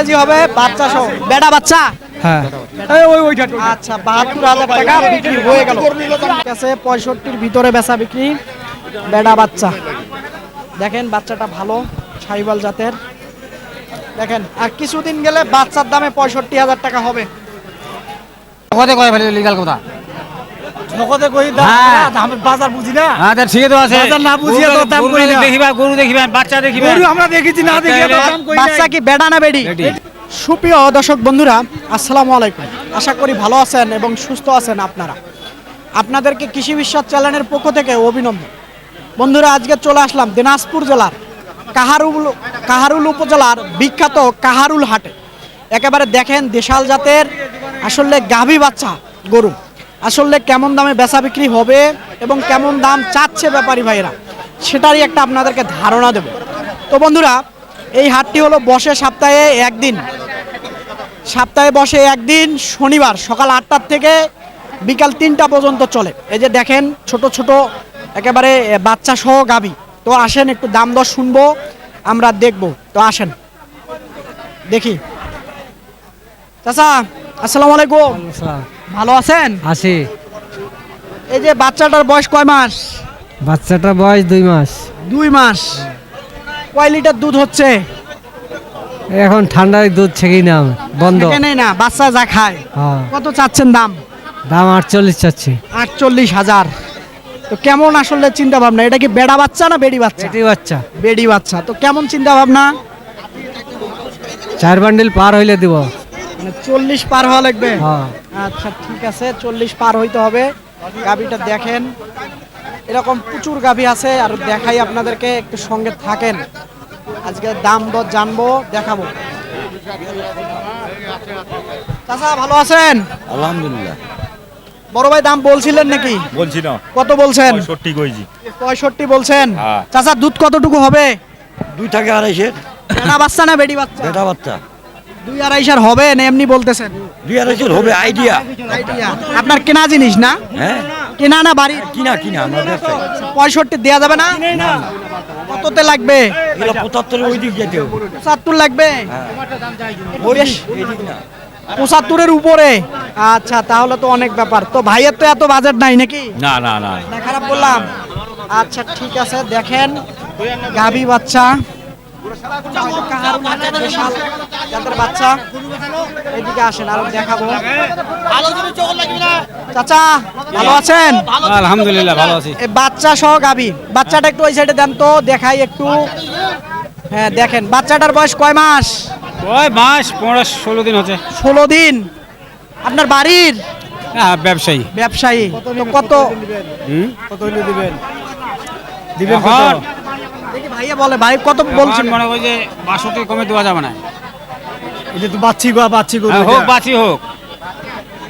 KG হবে বাচ্চা সহ? বেড়া বাচ্চা? হ্যাঁ আচ্ছা, ৭২,০০০ টাকা বিক্রি হয়ে গেল। ঠিক আছে, ৬৫-র ভিতরে বেচা বিক্রি বেড়া বাচ্চা। দেখেন বাচ্চাটা ভালো, শাহিওয়াল জাতের। দেখেন আর কিছুদিন গেলে বাচ্চার দামে ৬৫,০০০ টাকা হবে। কত কয় ফেলে লিগাল কথা? নগদে কই দাম হ্যাঁ। না, আমি বাজার বুঝি না। হ্যাঁ তা ঠিক তো আছে। বাজার না বুঝিয়ে তো দাম কই না। দেখিবা গরু দেখিবেন, বাচ্চা দেখিবেন। গরু আমরা দেখেছি, না দেখে তো দাম কই না। বাচ্চা কি বেড়া না বেড়ি? বেড়ি। সুপ্রিয় দর্শক বন্ধুরা, আসসালামু আলাইকুম। আশা করি ভালো আছেন এবং সুস্থ আছেন আপনারা। আপনাদেরকে কৃষি বিশ্বাস চ্যানেলের পক্ষ থেকে অভিনন্দন। বন্ধুরা, আজকে চলে আসলাম দিনাজপুর জেলার কাহারুল উপজেলার বিখ্যাত কাহারুল হাটে। একেবারে দেখেন দেশাল জাতের আসলে গাভী বাচ্চা গরু আসলে কেমন দামে বেচা বিক্রি হবে এবং কেমন দাম চাচ্ছে ব্যাপারী ভাইয়েরা, সেটারই একটা আপনাদেরকে ধারণা দেব। তো বন্ধুরা, এই হাটটি হলো বসে সপ্তাহে একদিন। সপ্তাহে বসে একদিন, শনিবার সকাল ৮টার থেকে বিকাল ৩টা পর্যন্ত চলে। এই যে দেখেন ছোট ছোট একেবারে বাচ্চা সহ গাভী। তো আসেন একটু দাম দর শুনবো, আমরা দেখব। তো আসেন দেখি। চাচা আসসালামু আলাইকুম, ভালো আছেন? আছি। এই যে বাচ্চাটার বয়স কয় মাস? বাচ্চাটার বয়স 2 মাস। 2 মাস। কয় লিটার দুধ হচ্ছে? এখন ঠান্ডায় দুধ ছেঁকেই না, বন্ধ। এখানে না, বাচ্চা যা খায়। হ্যাঁ। কত চাচ্ছেন দাম? দাম 48 চাচ্ছি। 48,000। তো কেমন আসলে চিন্তা ভাবনা? এটা কি বেড়া বাচ্চা না বেড়ি বাচ্চা? এটাই বাচ্চা। বেড়ি বাচ্চা। তো কেমন চিন্তা ভাবনা? 4 বান্ডিল পার হইলে দিব। মানে 40 পার হওয়া লাগবে? হ্যাঁ। আচ্ছা ঠিক আছে, 40 পার হইতে হবে। গাভীটা দেখেন, এরকম প্রচুর গাভী আছে, আর দেখাই আপনাদেরকে, একটু সঙ্গে থাকেন। আজকে দাম দর জানবো, দেখাবো। চাচা ভালো আছেন? আলহামদুলিল্লাহ। বড় ভাই দাম বলছিলেন নাকি? বলছি না, কত বলছেন? 65 কইছি। 65 বলছেন? হ্যাঁ। চাচা দুধ কতটুকু হবে? 2 টাকা 2.5 বেড়া বাচ্চা না বেড়ি বাচ্চা? বেটা বাচ্চা। 2-2.5 হবে না এমনি বলতেছেন? 2.5 হবে আইডিয়া। আইডিয়া। আপনার কেনা জিনিস না? হ্যাঁ, কেনা না বাড়ি? কিনা আমরা ব্যবসায়ী। 65 দেয়া যাবে না? না, কততে লাগবে? এগুলো 75 ওই দিক যেতে হবে। 75 লাগবে? ওই বেশ, এই দিক না। 75-এর উপরে। আচ্ছা তাহলে তো অনেক ব্যাপার। তো ভাইয়ের তো এত বাজেট নাই নাকি? না না না, না খারাপ বললাম? আচ্ছা ঠিক আছে, দেখেন গাভী বাচ্চা, কাহারুল হাটের বিশাল জাতের বাচ্চা। এদিকে আসেন আরো দেখাবো। চাচা ভালো আছেন? আলহামদুলিল্লাহ ভালো আছি। এই বাচ্চা সহ গাভী, বাচ্চাটা একটু ওই সাইডে দেন তো, দেখাই একটু। হ্যাঁ দেখেন, বাচ্চাটার বয়স কয় মাস? ওই মাস 15-16 দিন হচ্ছে। 16 দিন। আপনার বাড়ির? হ্যাঁ, ব্যবসায়ী। ব্যবসায়ী। তো কত কত হইলে দিবেন? এখন দেখি ভাইয়া বলে, ভাই কত বলছেন? মনে হয় যে 62 কমে দেওয়া যাবে না। এটা তো বাচ্চি গো, হোক বাঁচি হোক,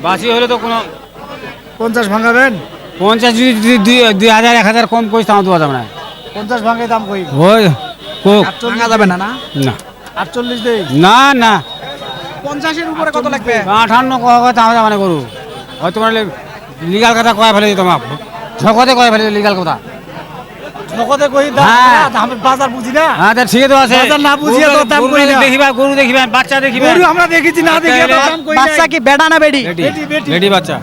বাঁচি হলে তো কোনো 50 ভাঙাবেন? 50 যদি 2000-1000 কম করিস তাও দেওয়া যাবে না। 50 ভাঙে দাম কই? ওই কোক ভাঙা যাবে না? না না 48 দেই। না না 50-এর উপরে কত লাগবে? 58 কয় তাও যাবে না গরু। হয় তোমার লিগাল কথা কয় ফেলে তোমার ঝকতে কয় ফেলে লিগাল কথা। নগদে কই দাম হ্যাঁ। না, আমি বাজার বুঝি না। হ্যাঁ তা ঠিক তো আছে। বাজার না বুঝিয়ে তো দাম কই না। দেখিবা গরু দেখিবেন, বাচ্চা দেখিবেন। গরু আমরা দেখেছি, না দেখে তো দাম কই না। বাচ্চা কি বেড়া না বেড়ি? রেডি বাচ্চা।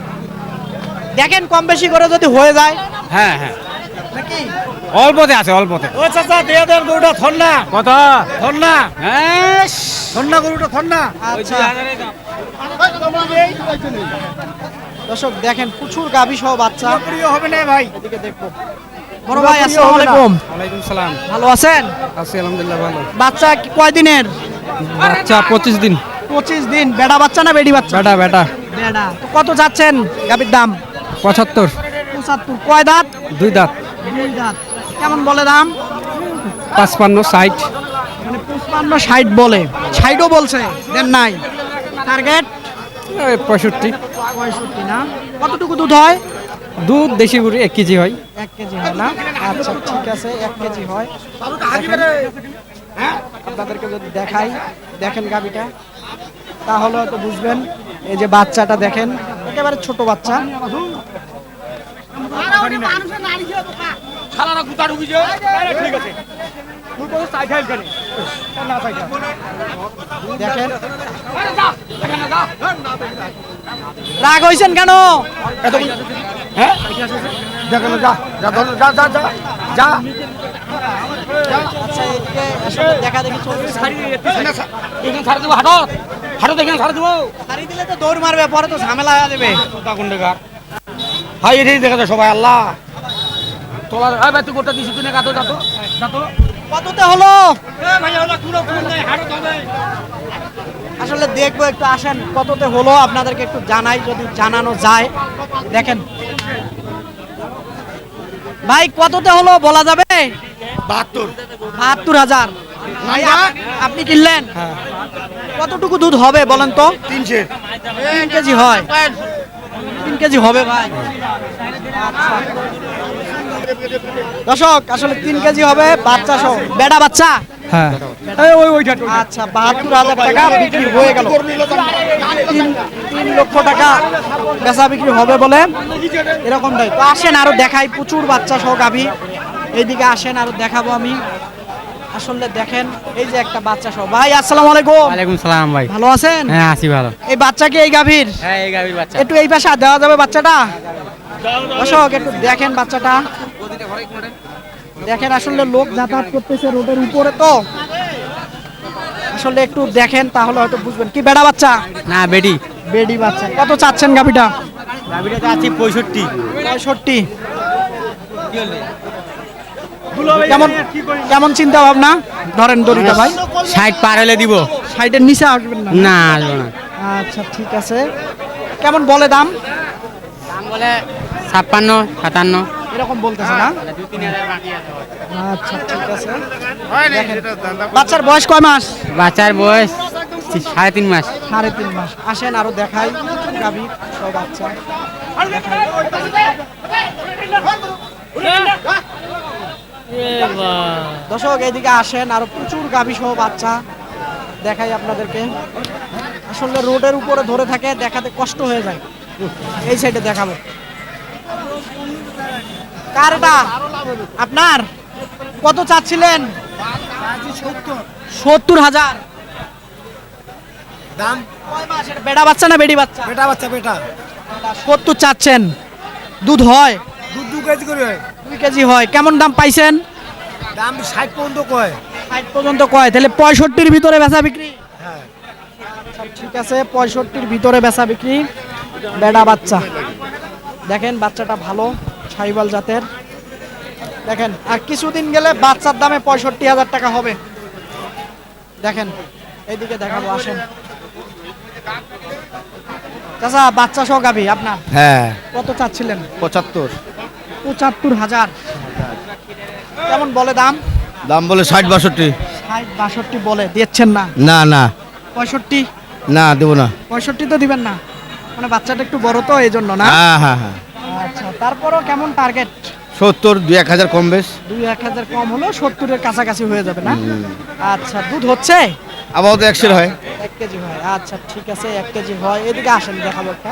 দেখেন কম বেশি করে যদি হয়ে যায় হ্যাঁ হ্যাঁ, নাকি? অল্পতে আছে অল্পতে। ও চাচা দেয়া দেন, গরুটা থন্না কত? থন্না হ্যাঁ থন্না, গরুটা থন্না। আচ্ছা দর্শক দেখেন প্রচুর গাভী সহ বাচ্চা। প্রিয় হবে না ভাই, এদিকে দেখবো। বড় ভাই আসসালামু আলাইকুম। ওয়ালাইকুম সালাম। ভালো আছেন? আছি আলহামদুলিল্লাহ ভালো। বাচ্চা কি কয় দিনের? বাচ্চা 25 দিন। 25 দিন। বেড়া বাচ্চা না বেড়ি বাচ্চা? বেটা বেটা। বেড়া। তো কত যাচ্ছেন গাভীর দাম? 75। 75। কয় দাঁত? 2 দাঁত। 2 দাঁত। কেমন বলে দাম? 55 60। মানে 55 60 বলে, 60ও বলছে, দেন নাই। টার্গেট 65। 65 না? কতটুকু দুধ হয়? দুধ দেশি গরু 1 কেজি হয়। 1 কেজি হয় না? আচ্ছা ঠিক আছে, 1 কেজি হয়। দেখেন, আপনাদেরকে যদি দেখাই, দেখেন গাভীটা, তাহলে হয়তো বুঝবেন। এই যে বাচ্চাটা দেখেন, একেবারে ছোট বাচ্চা। দেখেন রাগ হয়েছেন কেন? হ্যাঁ দেখেন যা যা ধর, যা যা যা যা আচ্ছা এদিকে আসলে দেখা দেখি চলতেছে। এখানে ছাড়ে দেবো হাঁটো হাঁটো দেখেন ছাড়ে দেবো হারি দিলে তো দৌড় মারবে, পরে তো ঝামেলা হয়ে যাবে। হাই এটাই দেখা যায় সবাই আল্লাহ তোলার ভাই তুই গোটা দিছি তুই না কাটো যাতো যাতো কততে হলো? আসলে দেখবো, একটু আসেন কততে হলো আপনাদেরকে একটু জানাই, যদি জানানো যায়। দেখেন ভাই কততে হলো বলা যাবে? 72,000। ভাই আপনি কিনলেন? কতটুকু দুধ হবে বলেন তো? 3 কেজি হয়। 3 কেজি হবে ভাই। আচ্ছা। দর্শক আসলে 3 কেজি হবে, বাচ্চা সহ, বেড়া বাচ্চা। হ্যাঁ আচ্ছা 72,000 টাকা বিক্রি হয়ে গেল। 3 লক্ষ টাকা বেচা বিক্রি হবে বলে এরকমটাই। তো আসেন আরো দেখাই, প্রচুর বাচ্চা সহ গাভী। এইদিকে আসেন আরো দেখাবো আমি। আসলে দেখেন এই যে একটা বাচ্চা সহ। ভাই আসসালামু আলাইকুম। ওয়ালাইকুম সালাম ভাই। ভালো আছেন? হ্যাঁ আছি ভালো। এই বাচ্চা কি এই গাভীর? হ্যাঁ এই গাভীর বাচ্চা। একটু এই পাশে দেওয়া যাবে বাচ্চাটা? দর্শক একটু দেখেন বাচ্চাটা। দেখেন আসলে লোক যাতায়াত করতেছে রোডের উপরে, তো আসলে একটু দেখেন তাহলে হয়তো বুঝবেন। কি বেড়া বাচ্চা? না বেডি। বেডি বাচ্চা। কত চাচ্ছেন গাভীটা? গাভীটা আছে 65। 65। কেমন কেমন চিন্তা ভাবনা? ধরেন দড়িটা ভাই। 60 পার হলে দিব। 60-এর নিচে আসবেন না? না আসবো না। আচ্ছা ঠিক আছে। কেমন বলে দাম? দাম বলে 56 57। এরকম বলতেছে না? 2-3000 বাকি আছে। আচ্ছা ঠিক আছে। দেখেন, বাচ্চার বয়স কয় মাস? বাচ্চার বয়স 3.5 মাস। 3.5 মাস। আসেন আরো দেখাই গাভী সব বাচ্চা দেখাই। দর্শক এইদিকে আসেন, আরো প্রচুর গাভী সহ বাচ্চা দেখাই আপনাদেরকে। আসলে রোডের উপরে ধরে থাকে, দেখাতে কষ্ট হয়ে যায়। এই সাইডে দেখাবো। কারটা আপনার? কত চাচ্ছিলেন? 70,000। দাম কয় মাস? এটা বেড়া বাচ্চা না বেডি বাচ্চা? বেটা বাচ্চা বেটা 70 চাচ্ছেন। দুধ হয়? দুধ 2 কেজি করে হয় 2 কেজি হয়। কেমন দাম পাইছেন? দাম 60 পর্যন্ত কয় 60 পর্যন্ত কয়, তাহলে 65-র ভিতরে বেচা বিক্রি? হ্যাঁ আচ্ছা, ঠিক আছে 65-র ভিতরে বেচা বিক্রি। বেড়া বাচ্চা দেখেন, বাচ্চাটা ভালো সাইবাল জাতের। দেখেন আর কিছুদিন গেলে বাচ্চার দামে 65,000 টাকা হবে। দেখেন এইদিকে দেখাবো, আসেন। চাচা বাচ্চা সহ গাভী আপনার? হ্যাঁ কত চাচ্ছিলেন? 75 75,000। কেমন বলে দাম? দাম বলে 60 62 60-62 বলে, দিচ্ছেন না? না না 65? না দেবো না 65 তো দিবেন না? মানে বাচ্চাটা একটু বড় তো এই জন্য না? হ্যাঁ হ্যাঁ হ্যাঁ আচ্ছা তারপরও কেমন টার্গেট? 70 2-1000 কম বেশ 2-1000 কম হলো 70-এর কাছাকাছি হয়ে যাবে না? আচ্ছা দুধ হচ্ছে? আপাতত 100 হয় 1 কেজি হয়। আচ্ছা ঠিক আছে 1 কেজি হয়। এদিকে আসেন দেখাবো একটা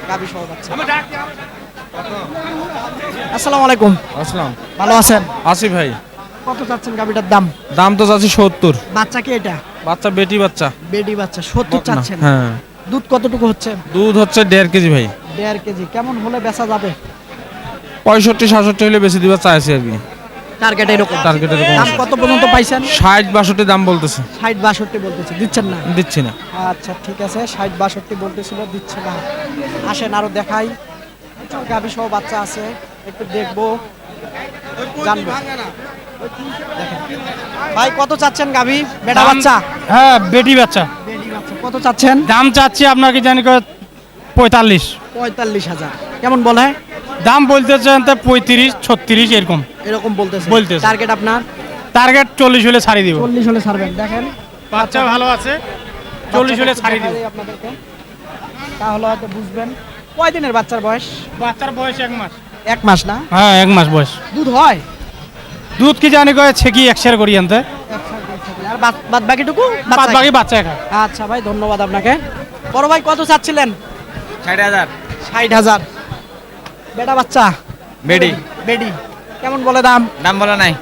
গাভী সহ বাচ্চা। আসসালামু আলাইকুম। আসসালাম। ভালো আছেন? আসি ভাই। কত চাচ্ছেন গাভীটার দাম? দাম তো চাচ্ছি 70। বাচ্চা কি এটা? বাচ্চা বেটি বাচ্চা। বেডি বাচ্চা। 70 চাচ্ছেন? হ্যাঁ দুধ কতটুকু হচ্ছে? দুধ হচ্ছে 1.5 কেজি ভাই। 1.5 কেজি। কেমন হলে বেচা যাবে? 65 67 হলে বেশি দিবা চাইছি আর কি। টার্গেট এরকম? টার্গেট এরকম দাম কত পর্যন্ত পাইছেন? 60 62 দাম বলতেছে। 60-62 বলতেছে, দিচ্ছেন না? দিচ্ছি না। আচ্ছা ঠিক আছে 60-62 বলতেছিল, দিচ্ছে না। আসেন আরো দেখাই, প্রচুর গাভী সহ বাচ্চা আছে, একটু দেখবো জানবো। দেখেন ভাই কত চাচ্ছেন গাভী? বেটা বাচ্চা? হ্যাঁ বেটি বাচ্চা। বেডি বাচ্চা। কত চাচ্ছেন? দাম চাচ্ছি আপনাকে জানি 45। 45,000। কেমন বলে? দাম বলতেছেন 35 36 এরকম। এরকম বলতেছে? বলতেছে। টার্গেট আপনার? টার্গেট 40 হলে ছাড়ি দিব। 40 হলে ছাড়বেন। দেখেন বাচ্চা ভালো আছে, 40 হলে ছাড়ি দিব। দেখাই আপনাদেরকে, তাহলে হয়তো বুঝবেন। কয় দিনের বাচ্চার বয়স? বাচ্চার বয়স 1 মাস। 1 মাস না? হ্যাঁ 1 মাস বয়স। দুধ হয়? দুধ কি জানি কয় ছেকি 1 করি আনতে, আর বাদ বাকিটুকু বাদ বাকি বাচ্চা খায়। আচ্ছা ভাই ধন্যবাদ আপনাকে। বড় ভাই কত চাচ্ছিলেন? 60,000 60,000। বেটা বাচ্চা? বেডি। বেডি। কেমন বলে দাম? দাম বলা নাই।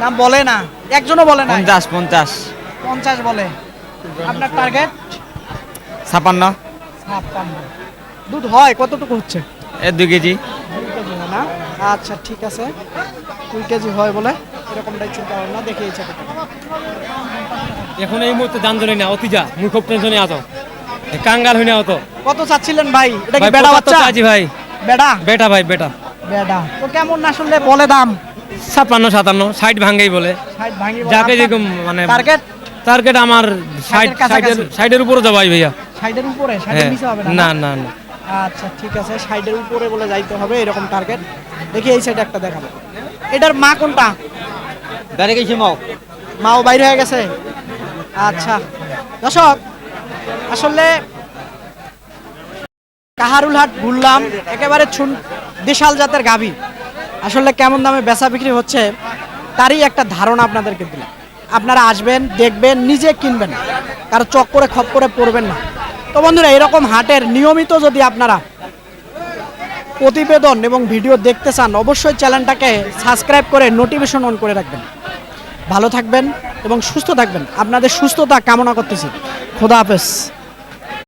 দাম বলে না? একজনও বলে না 50 50 বলে। আপনার টার্গেট 56 56। দুধ হয় কতটুকু হচ্ছে? 2 কেজি 2 কেজি হয় না? আচ্ছা ঠিক আছে, 2 কেজি হয় বলে এরকমটাই চিন্তা ভাবনা। দেখে এই ছেলেটা এখন এই মুহূর্তে দাম জানি না অতিজা মুই খুব টেনশনে আছো কাঙ্গাল হইনা হতো কত চাচ্ছিলেন ভাই? এটা কি ভাই বেড়া 75 বাচ্চা? চাইছি ভাই বেড়া বেটা ভাই বেটা বেড়া তো কেমন আসলে বলে দাম? 56 57 60 ভাঙেই বলে 60 ভাঙি বলে। যাকে আপনার যেরকম মানে টার্গেট টার্গেট আমার 60 কাছাকাছি। 60 এর উপরে যাবাই ভাইয়া 60 এর উপরে, 60 এর হ্যাঁ নিচে হবে না? না না না আচ্ছা ঠিক আছে, 60 এর উপরে বলে যাইতে হবে এরকম টার্গেট। দেখি এই সাইডে একটা দেখাবো। এটার মা কোনটা? দাঁড়িয়ে গেছি মাও মাও বাইরে হয়ে গেছে। আচ্ছা দর্শক, আসলে কাহারুল হাট ঘুরলাম, একেবারে দেশাল জাতের গাভী আসলে কেমন দামে বেচা বিক্রি হচ্ছে তারই একটা ধারণা আপনাদেরকে দিলাম। আপনারা আসবেন, দেখবেন, নিজে কিনবেন, কারো চক করে খপ করে পড়বেন না। তো বন্ধুরা, এরকম হাটের নিয়মিত যদি আপনারা প্রতিবেদন এবং ভিডিও দেখতে চান, অবশ্যই চ্যানেলটাকে সাবস্ক্রাইব করে নোটিফিকেশন অন করে রাখবেন। ভালো থাকবেন এবং সুস্থ থাকবেন, আপনাদের সুস্থতা কামনা করতেছি। খোদা হাফেজ।